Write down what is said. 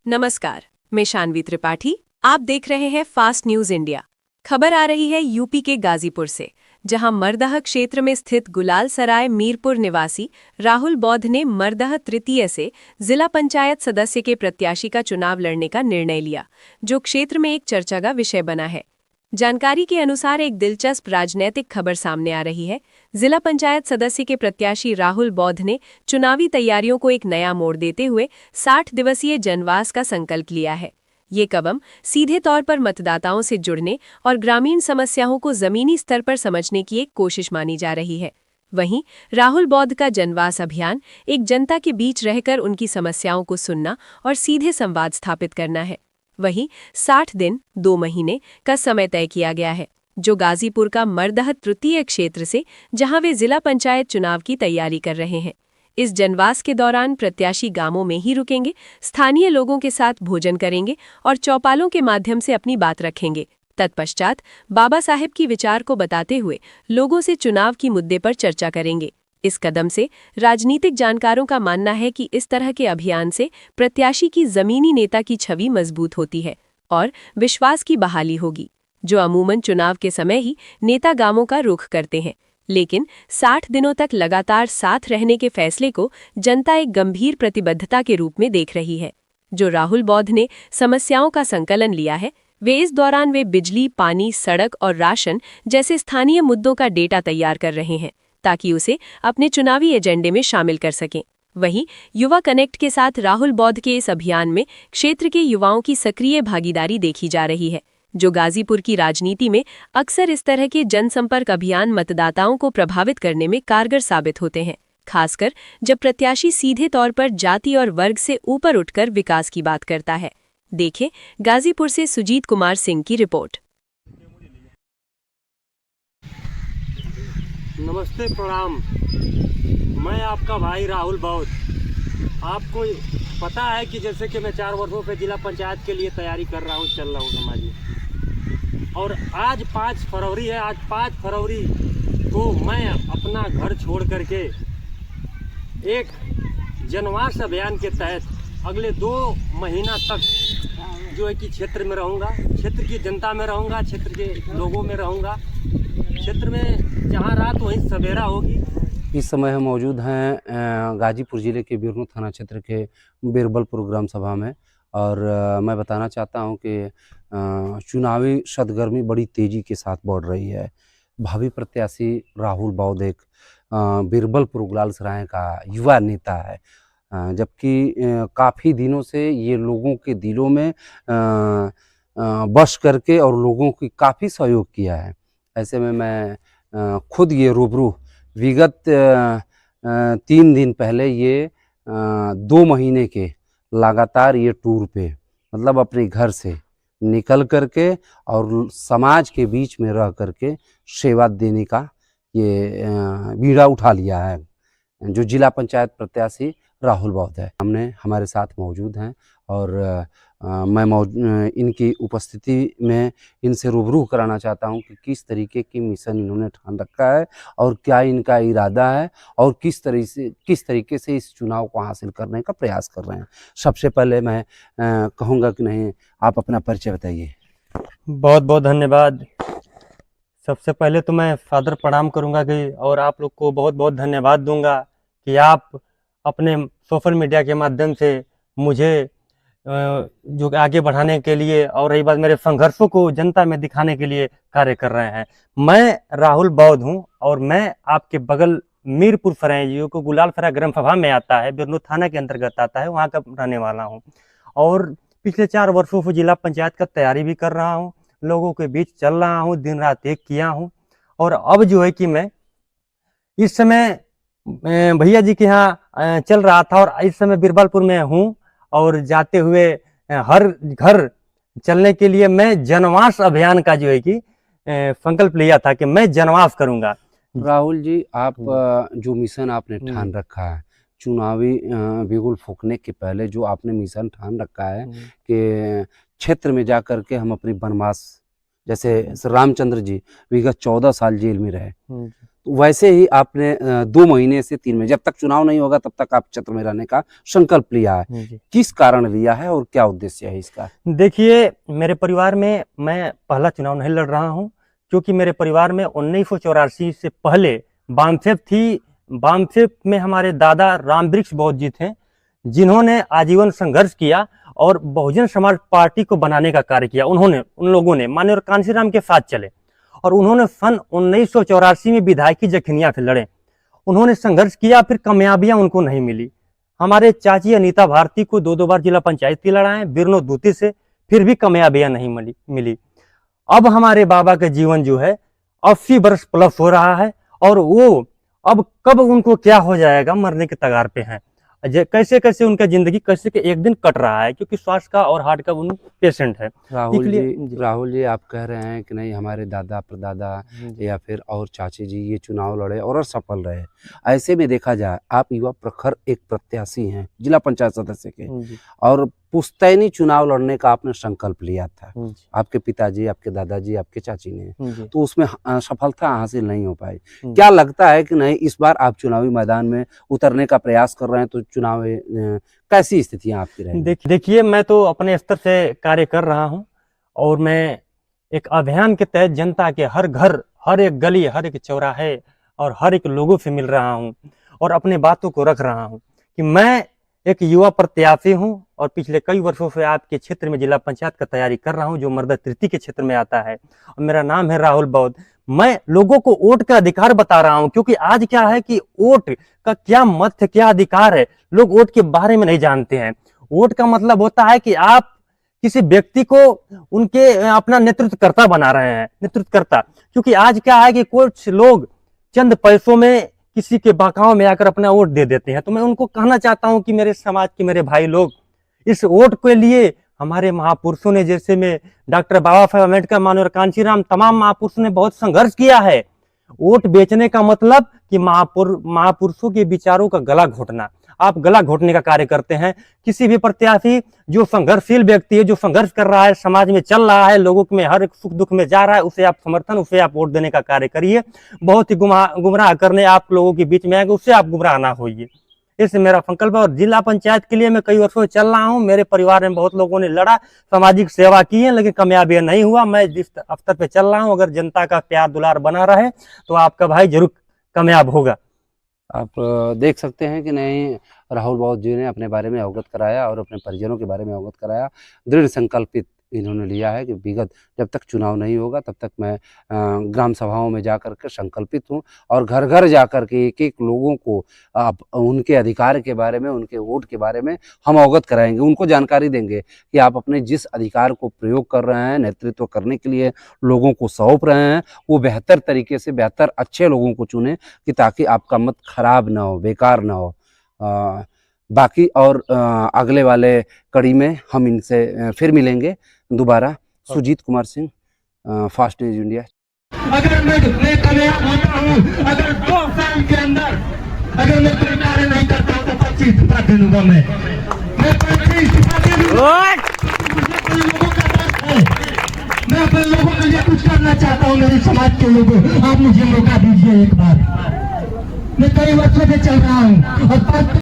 नमस्कार, मैं शानवी त्रिपाठी। आप देख रहे हैं फास्ट न्यूज इंडिया। खबर आ रही है यूपी के गाजीपुर से, जहां मरदह क्षेत्र में स्थित गुलाल सराय मीरपुर निवासी राहुल बौद्ध ने मरदह तृतीय से जिला पंचायत सदस्य के प्रत्याशी का चुनाव लड़ने का निर्णय लिया, जो क्षेत्र में एक चर्चा का विषय बना है। जानकारी के अनुसार एक दिलचस्प राजनीतिक खबर सामने आ रही है। जिला पंचायत सदस्य के प्रत्याशी राहुल बौद्ध ने चुनावी तैयारियों को एक नया मोड़ देते हुए 60 दिवसीय जनवास का संकल्प लिया है। ये कदम सीधे तौर पर मतदाताओं से जुड़ने और ग्रामीण समस्याओं को जमीनी स्तर पर समझने की एक कोशिश मानी जा रही है। वहीं राहुल बौद्ध का जनवास अभियान एक जनता के बीच रहकर उनकी समस्याओं को सुनना और सीधे संवाद स्थापित करना है। वहीं 60 दिन 2 महीने का समय तय किया गया है, जो गाजीपुर का मरदह तृतीय क्षेत्र से, जहां वे जिला पंचायत चुनाव की तैयारी कर रहे हैं। इस जनवास के दौरान प्रत्याशी गांवों में ही रुकेंगे, स्थानीय लोगों के साथ भोजन करेंगे और चौपालों के माध्यम से अपनी बात रखेंगे। तत्पश्चात बाबा साहेब की विचार को बताते हुए लोगों से चुनाव की मुद्दे पर चर्चा करेंगे। इस कदम से राजनीतिक जानकारों का मानना है कि इस तरह के अभियान से प्रत्याशी की जमीनी नेता की छवि मजबूत होती है और विश्वास की बहाली होगी, जो अमूमन चुनाव के समय ही नेता गांवों का रुख करते हैं। लेकिन 60 दिनों तक लगातार साथ रहने के फैसले को जनता एक गंभीर प्रतिबद्धता के रूप में देख रही है। जो राहुल बौद्ध ने समस्याओं का संकलन लिया है, इस दौरान वे बिजली, पानी, सड़क और राशन जैसे स्थानीय मुद्दों का डेटा तैयार कर रहे हैं, ताकि उसे अपने चुनावी एजेंडे में शामिल कर सकें। वहीं युवा कनेक्ट के साथ राहुल बौद्ध के इस अभियान में क्षेत्र के युवाओं की सक्रिय भागीदारी देखी जा रही है, जो गाजीपुर की राजनीति में अक्सर इस तरह के जनसंपर्क अभियान मतदाताओं को प्रभावित करने में कारगर साबित होते हैं, खासकर जब प्रत्याशी सीधे तौर पर जाति और वर्ग से ऊपर उठकर विकास की बात करता है। देखें गाजीपुर से सुजीत कुमार सिंह की रिपोर्ट। नमस्ते, प्रणाम। मैं आपका भाई राहुल बौद्ध। आपको पता है कि जैसे कि मैं 4 वर्षों से जिला पंचायत के लिए तैयारी कर रहा हूँ, चल रहा हूँ समाजी। और आज 5 फरवरी है। आज 5 फरवरी को मैं अपना घर छोड़ करके एक जनवास अभियान के तहत अगले 2 महीना तक जो है कि क्षेत्र में रहूँगा, क्षेत्र की जनता में रहूँगा, क्षेत्र के लोगों में रहूँगा। क्षेत्र में जहाँ रात वहीं सवेरा होगी। इस समय हम मौजूद हैं गाजीपुर ज़िले के बिरनू थाना क्षेत्र के बिरबलपुर ग्राम सभा में। और मैं बताना चाहता हूं कि चुनावी सरगर्मी बड़ी तेज़ी के साथ बढ़ रही है। भावी प्रत्याशी राहुल बौद्ध एक बिरबलपुर गुलाल सराय का युवा नेता है, जबकि काफ़ी दिनों से ये लोगों के दिलों में बस करके और लोगों की काफ़ी सहयोग किया है। ऐसे में मैं खुद ये रूबरू विगत 3 दिन पहले ये 2 महीने के लगातार ये टूर पे, मतलब अपने घर से निकल करके और समाज के बीच में रह करके सेवा देने का ये बीड़ा उठा लिया है, जो जिला पंचायत प्रत्याशी राहुल बौद्ध है। हमने हमारे साथ मौजूद हैं और मैं इनकी उपस्थिति में इनसे रूबरू कराना चाहता हूं कि किस तरीके की मिशन इन्होंने ठान रखा है और क्या इनका इरादा है और किस तरीके से इस चुनाव को हासिल करने का प्रयास कर रहे हैं। सबसे पहले मैं कहूँगा कि नहीं, आप अपना परिचय बताइए। बहुत बहुत धन्यवाद। सबसे पहले तो मैं सादर प्रणाम करूंगा कि और आप लोग को बहुत बहुत धन्यवाद दूंगा कि आप अपने सोशल मीडिया के माध्यम से मुझे जो आगे बढ़ाने के लिए और रही बात मेरे संघर्षों को जनता में दिखाने के लिए कार्य कर रहे हैं। मैं राहुल बौद्ध हूं और मैं आपके बगल मीरपुर सराय, जो को गुलाल सराय ग्राम सभा में आता है, बिरनू थाना के अंतर्गत आता है, वहां का रहने वाला हूं। और पिछले 4 वर्षों से जिला पंचायत का तैयारी भी कर रहा हूं, लोगों के बीच चल रहा हूं, दिन रात एक किया हूं। और अब जो है कि मैं इस समय भैया जी के यहाँ चल रहा था और इस समय बिरबलपुर में हूँ और जाते हुए हर घर चलने के लिए मैं जनवास अभियान का जो है कि संकल्प लिया था कि मैं जनवास करूंगा। राहुल जी, आप जो मिशन आपने ठान रखा है, चुनावी बिगुल फूकने के पहले जो आपने मिशन ठान रखा है कि क्षेत्र में जा कर के हम अपनी वनवास, जैसे रामचंद्र जी विगत 14 साल जेल में रहे, वैसे ही आपने 2 महीने से 3 महीने, जब तक चुनाव नहीं होगा तब तक आप क्षेत्र में रहने का संकल्प लिया है। जी। किस कारण लिया है और क्या उद्देश्य है इसका? देखिए, मेरे परिवार में मैं पहला चुनाव नहीं लड़ रहा हूँ, क्योंकि मेरे परिवार में 1984 से पहले वामफेप थी। वामफेप में हमारे दादा रामवृक्ष बौद्ध जी थे, जिन्होंने आजीवन संघर्ष किया और बहुजन समाज पार्टी को बनाने का कार्य किया। उन लोगों ने माननीय कांशीराम के साथ चले और उन्होंने सन 1984 में विधायकी जखनिया से लड़े। उन्होंने संघर्ष किया, फिर कामयाबियां उनको नहीं मिली। हमारे चाची अनीता भारती को 2 बार जिला पंचायत की लड़ाए बिरनो दूती से, फिर भी कामयाबियां नहीं मिली। अब हमारे बाबा का जीवन जो है 80 वर्ष प्लस हो रहा है और वो अब कब उनको क्या हो जाएगा, मरने के तगार पे हैं। कैसे कैसे उनका जिंदगी कैसे के एक दिन कट रहा है, क्योंकि स्वास्थ्य का और हार्ट का उन पेशेंट है। राहुल जी आप कह रहे हैं कि नहीं हमारे दादा परदादा या फिर और चाची जी ये चुनाव लड़े और सफल रहे। ऐसे में देखा जाए आप युवा प्रखर एक प्रत्याशी हैं जिला पंचायत सदस्य के, और पुश्तैनी चुनाव लड़ने का आपने संकल्प लिया था। आपके पिताजी, आपके दादाजी, आपके चाची ने, तो उसमें सफलता हासिल नहीं हो पाई। क्या लगता है कि नहीं इस बार आप चुनावी मैदान में उतरने का प्रयास कर रहे हैं, तो चुनाव कैसी स्थितियां आपकी रहेंगी? देखिए, मैं तो अपने स्तर से कार्य कर रहा हूं और मैं एक अभियान के तहत जनता के हर घर, हर एक गली, हर एक चौराहे और हर एक लोगों से मिल रहा हूं और अपने बातों को रख रहा हूं कि मैं एक युवा प्रत्याशी हूं और पिछले कई वर्षों से आपके क्षेत्र में जिला पंचायत का तैयारी कर रहा हूं, जो मर्दा तृतीय के क्षेत्र में आता है। और मेरा नाम है राहुल बौद्ध। मैं लोगों को वोट का अधिकार बता रहा हूं, क्योंकि आज क्या है कि वोट का क्या मत है, क्या अधिकार है, लोग वोट के बारे में नहीं जानते हैं। वोट का मतलब होता है कि आप किसी व्यक्ति को उनके अपना नेतृत्वकर्ता बना रहे हैं, नेतृत्वकर्ता। क्योंकि आज क्या है कि कुछ लोग चंद पैसों में किसी के बहकावे में आकर अपना वोट दे देते हैं। तो मैं उनको कहना चाहता हूं कि मेरे समाज के मेरे भाई लोग, इस वोट के लिए हमारे महापुरुषों ने, जैसे में डॉक्टर बाबा साहेब अम्बेडकर, माननीय कांशीराम, तमाम महापुरुषों ने बहुत संघर्ष किया है। वोट बेचने का मतलब कि महापुरुषों के विचारों का गला घोटना। आप गला घोटने का कार्य करते हैं। किसी भी प्रत्याशी जो संघर्षशील व्यक्ति है, जो संघर्ष कर रहा है, समाज में चल रहा है, लोगों में हर एक सुख दुख में जा रहा है, उसे आप समर्थन, उसे आप वोट देने का कार्य करिए। बहुत ही गुमराह करने आप लोगों के बीच में आएगा, उससे आप गुमराह ना होइए। इससे मेरा संकल्प है। और जिला पंचायत के लिए मैं कई वर्षों से चल रहा हूं। मेरे परिवार में बहुत लोगों ने लड़ा, सामाजिक सेवा की है, लेकिन कामयाबी नहीं हुआ। मैं जिस अवसर पे चल रहा हूं, अगर जनता का प्यार दुलार बना रहे तो आपका भाई जरूर कामयाब होगा। आप देख सकते हैं कि नहीं राहुल बौद्ध जी ने अपने बारे में अवगत कराया और अपने परिजनों के बारे में अवगत कराया। दृढ़ संकल्पित इन्होंने लिया है कि विगत जब तक चुनाव नहीं होगा तब तक मैं ग्राम सभाओं में जाकर के संकल्पित हूं और घर घर जाकर के एक एक लोगों को आप उनके अधिकार के बारे में, उनके वोट के बारे में हम अवगत कराएंगे, उनको जानकारी देंगे कि आप अपने जिस अधिकार को प्रयोग कर रहे हैं, नेतृत्व करने के लिए लोगों को सौंप रहे हैं, वो बेहतर तरीके से, बेहतर अच्छे लोगों को चुने कि ताकि आपका मत खराब ना हो, बेकार ना हो। बाकी और अगले वाले कड़ी में हम इनसे फिर मिलेंगे दोबारा। Sujeet Kumar Singh, fast news India. अगर मैं कामयाब होता हूँ, अगर 2 साल के अंदर अगर मैं कोई कार्य नहीं करता हूँ तो 25 इस्तीफा दे दूंगा। मैं 25 इस्तीफा दे दूंगा। मुझे कोई लोगों का दर्द है, मैं अपने लोगों के लिए कुछ करना चाहता हूँ। मेरे समाज के लोगों, आप मुझे मौका दीजिए एक बार। मैं कई वर्षों से चल रहा हूँ और